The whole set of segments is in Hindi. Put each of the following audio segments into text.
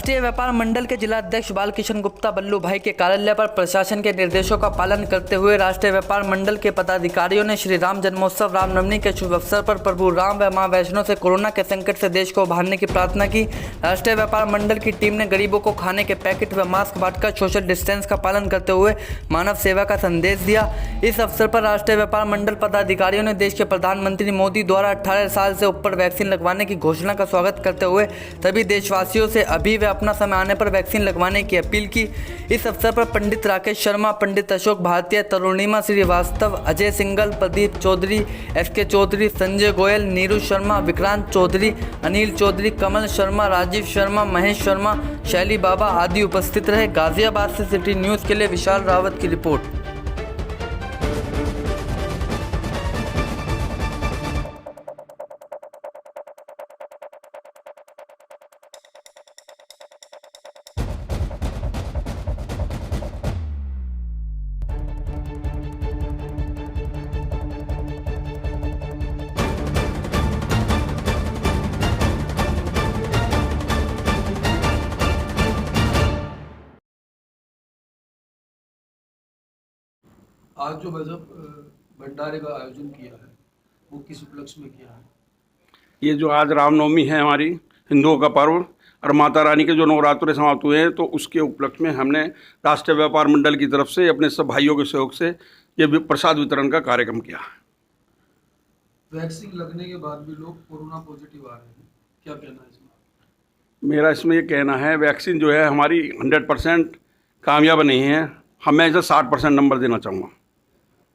राष्ट्रीय व्यापार मंडल के जिलाध्यक्ष बालकिशन गुप्ता बल्लू भाई के कार्यालय पर प्रशासन के निर्देशों का पालन करते हुए राष्ट्रीय व्यापार मंडल के पदाधिकारियों ने श्री राम जन्मोत्सव रामनवमी के शुभ अवसर पर प्रभु राम व मां वैष्णो से कोरोना के संकट से देश को उभारने की प्रार्थना की। राष्ट्रीय व्यापार मंडल की टीम ने गरीबों को खाने के पैकेट व मास्क बांटकर सोशल डिस्टेंस का पालन करते हुए मानव सेवा का संदेश दिया। इस अवसर पर राष्ट्रीय व्यापार मंडल पदाधिकारियों ने देश के प्रधानमंत्री मोदी द्वारा 18 साल से ऊपर वैक्सीन लगवाने की घोषणा का स्वागत करते हुए सभी देशवासियों से अभी व अपना समय आने पर वैक्सीन लगवाने की अपील की। इस अवसर पर पंडित राकेश शर्मा, पंडित अशोक भारतीय, तरुणिमा श्रीवास्तव, अजय सिंगल, प्रदीप चौधरी, एसके चौधरी, संजय गोयल, नीरू शर्मा, विक्रांत चौधरी, अनिल चौधरी, कमल शर्मा, राजीव शर्मा, महेश शर्मा, शैली बाबा आदि उपस्थित रहे। गाजियाबाद से सिटी न्यूज़ के लिए विशाल रावत की रिपोर्ट। आज जो मजहब भंडारे का आयोजन किया है वो किस उपलक्ष्य में किया है? ये जो आज रामनवमी है हमारी हिंदुओं का पर्व और माता रानी के जो नवरात्रे समाप्त हुए हैं, तो उसके उपलक्ष्य में हमने राष्ट्रीय व्यापार मंडल की तरफ से अपने सब भाइयों के सहयोग से ये प्रसाद वितरण का कार्यक्रम किया है। वैक्सीन लगने के बाद भी लोग कोरोना पॉजिटिव आ रहे हैं, क्या कहना है इसमें? मेरा इसमें ये कहना है, वैक्सीन जो है हमारी 100% कामयाब नहीं है। मैं इसे 60% नंबर देना चाहूँगा।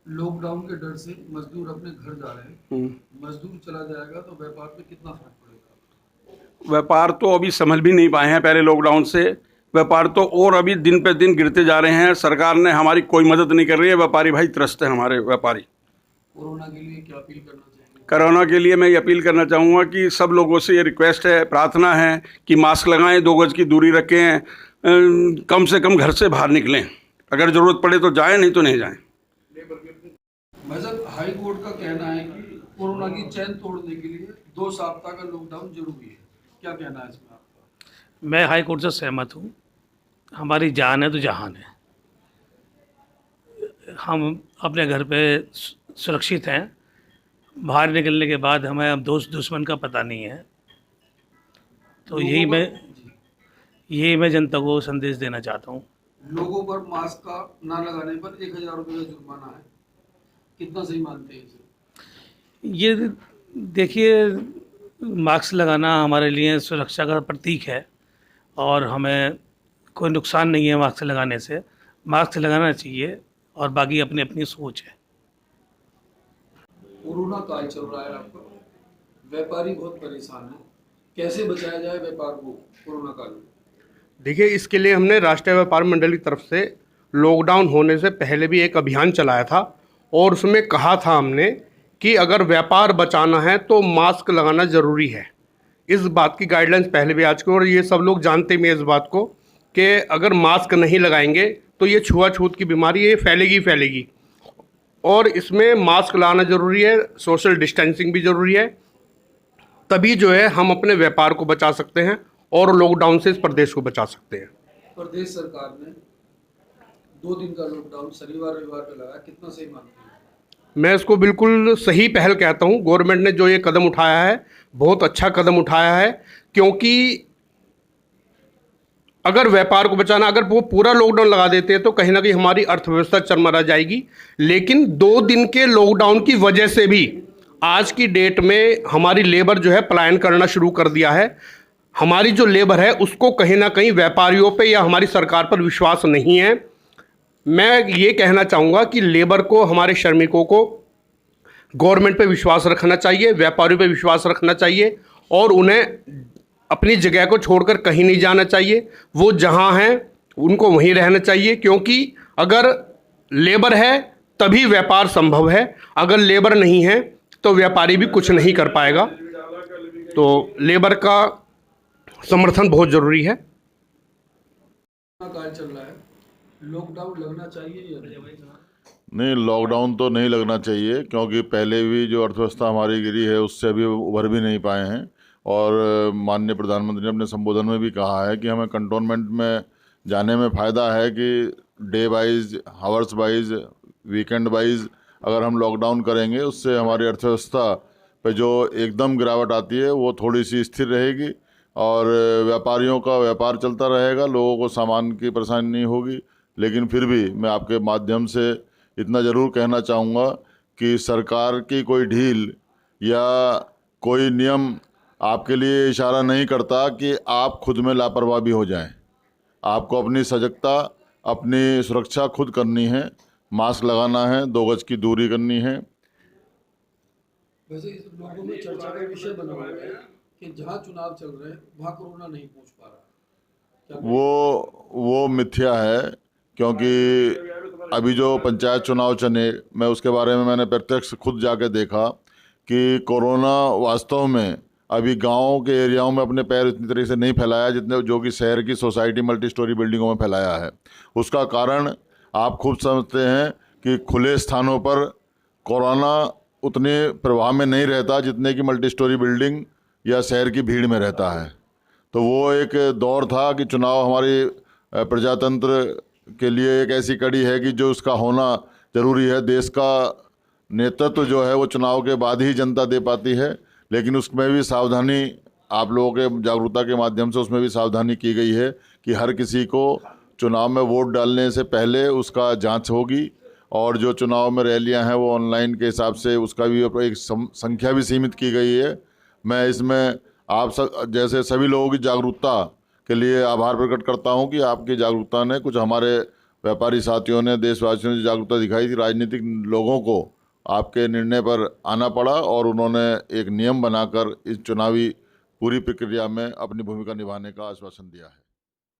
लॉकडाउन के डर से मजदूर अपने घर जा रहे हैं, मजदूर चला जाएगा तो व्यापार पे कितना फर्क पड़ेगा? व्यापार तो अभी संभल भी नहीं पाए हैं पहले लॉकडाउन से। व्यापार तो और अभी दिन पे दिन गिरते जा रहे हैं। सरकार ने हमारी कोई मदद नहीं कर रही है। व्यापारी भाई त्रस्त हैं हमारे व्यापारी। कोरोना के लिए क्या अपील करना चाहेंगे? कोरोना के लिए मैं ये अपील करना चाहूँगा कि सब लोगों से ये रिक्वेस्ट है, प्रार्थना है कि मास्क लगाएं, 2 गज की दूरी रखें, कम से कम घर से बाहर निकलें। अगर ज़रूरत पड़े तो जाएं, नहीं तो नहीं जाएं। मजहब हाई कोर्ट का कहना है कि कोरोना की चैन तोड़ने के लिए 2 सप्ताह का लॉकडाउन जरूरी है, क्या कहना है इसमें आपका? मैं हाई कोर्ट से सहमत हूँ। हमारी जान है तो जहान है। हम अपने घर पे सुरक्षित हैं। बाहर निकलने के बाद हमें अब दोस्त दुश्मन का पता नहीं है। तो यही मैं जनता को संदेश देना चाहता हूँ। लोगों पर मास्क का ना लगाने पर 1000 रुपये का जुर्माना है, कितना सही मानते हैं इसे? ये देखिए, मास्क लगाना हमारे लिए सुरक्षा का प्रतीक है और हमें कोई नुकसान नहीं है मास्क लगाने से। मास्क लगाना चाहिए और बाकी अपनी अपनी सोच है। कोरोना काल चल रहा है आपका, व्यापारी बहुत परेशान है, कैसे बचाया जाए व्यापार को कोरोना काल में? देखिए, इसके लिए हमने राष्ट्रीय व्यापार मंडल की तरफ से लॉकडाउन होने से पहले भी एक अभियान चलाया था और उसमें कहा था हमने कि अगर व्यापार बचाना है तो मास्क लगाना ज़रूरी है। इस बात की गाइडलाइंस पहले भी आ चुकी है और ये सब लोग जानते भी हैं इस बात को कि अगर मास्क नहीं लगाएंगे तो ये छुआछूत की बीमारी ये फैलेगी और इसमें मास्क लगाना ज़रूरी है, सोशल डिस्टेंसिंग भी ज़रूरी है। तभी जो है हम अपने व्यापार को बचा सकते हैं और लॉकडाउन से इस प्रदेश को बचा सकते हैं। प्रदेश सरकार ने 2 दिन का लॉकडाउन शनिवार रविवार पे लगाया, कितना सही मानते हैं? मैं इसको बिल्कुल सही पहल कहता हूँ। गवर्नमेंट ने जो ये कदम उठाया है बहुत अच्छा कदम उठाया है, क्योंकि अगर व्यापार को बचाना, अगर वो पूरा लॉकडाउन लगा देते हैं तो कहीं ना कहीं हमारी अर्थव्यवस्था चरमरा जाएगी। लेकिन 2 दिन के लॉकडाउन की वजह से भी आज की डेट में हमारी लेबर जो है पलायन करना शुरू कर दिया है। हमारी जो लेबर है उसको कहीं ना कहीं व्यापारियों पे या हमारी सरकार पर विश्वास नहीं है। मैं ये कहना चाहूँगा कि लेबर को, हमारे श्रमिकों को गवर्नमेंट पे विश्वास रखना चाहिए, व्यापारियों पे विश्वास रखना चाहिए और उन्हें अपनी जगह को छोड़कर कहीं नहीं जाना चाहिए। वो जहाँ हैं उनको वहीं रहना चाहिए, क्योंकि अगर लेबर है तभी व्यापार संभव है। अगर लेबर नहीं है तो व्यापारी भी कुछ नहीं कर पाएगा। तो लेबर का समर्थन बहुत ज़रूरी है। काल चल रहा है, लॉकडाउन लगना चाहिए या नहीं? नहीं, लॉकडाउन तो नहीं लगना चाहिए, क्योंकि पहले भी जो अर्थव्यवस्था हमारी गिरी है उससे अभी उभर भी नहीं पाए हैं और माननीय प्रधानमंत्री ने अपने संबोधन में भी कहा है कि हमें कंटोनमेंट में जाने में फ़ायदा है कि day wise, hours wise, weekend wise अगर हम लॉकडाउन करेंगे उससे हमारी अर्थव्यवस्था पे जो एकदम गिरावट आती है वो थोड़ी सी स्थिर रहेगी और व्यापारियों का व्यापार चलता रहेगा, लोगों को सामान की परेशानी नहीं होगी। लेकिन फिर भी मैं आपके माध्यम से इतना ज़रूर कहना चाहूँगा कि सरकार की कोई ढील या कोई नियम आपके लिए इशारा नहीं करता कि आप खुद में लापरवाह भी हो जाएं। आपको अपनी सजगता, अपनी सुरक्षा खुद करनी है, मास्क लगाना है, 2 गज की दूरी करनी है। वैसे इस लोगों में चर्चा का विषय बना हुआ है कि जहाँ चुनाव चल रहे हैं वहाँ कोरोना नहीं पहुँच पा रहा। क्या वो मिथ्या है, क्योंकि अभी जो पंचायत चुनाव चले, मैं उसके बारे में मैंने प्रत्यक्ष खुद जाके देखा कि कोरोना वास्तव में अभी गांव के एरियाओं में अपने पैर इतनी तरीके से नहीं फैलाया जितने जो कि शहर की सोसाइटी मल्टी स्टोरी बिल्डिंगों में फैलाया है। उसका कारण आप खुद समझते हैं कि खुले स्थानों पर कोरोना उतने प्रभाव में नहीं रहता जितने की मल्टी स्टोरी बिल्डिंग या शहर की भीड़ में रहता है। तो वो एक दौर था कि चुनाव हमारी प्रजातंत्र के लिए एक ऐसी कड़ी है कि जो उसका होना ज़रूरी है। देश का नेतृत्व जो है वो चुनाव के बाद ही जनता दे पाती है, लेकिन उसमें भी सावधानी, आप लोगों के जागरूकता के माध्यम से उसमें भी सावधानी की गई है कि हर किसी को चुनाव में वोट डालने से पहले उसका जांच होगी और जो चुनाव में रैलियां हैं वो ऑनलाइन के हिसाब से उसका भी एक संख्या भी सीमित की गई है। मैं इसमें आप जैसे सभी लोगों की जागरूकता के लिए आभार प्रकट करता हूं कि आपकी जागरूकता ने, कुछ हमारे व्यापारी साथियों ने, देशवासियों ने जागरूकता दिखाई थी। राजनीतिक लोगों को आपके निर्णय पर आना पड़ा और उन्होंने एक नियम बनाकर इस चुनावी पूरी प्रक्रिया में अपनी भूमिका निभाने का आश्वासन दिया है।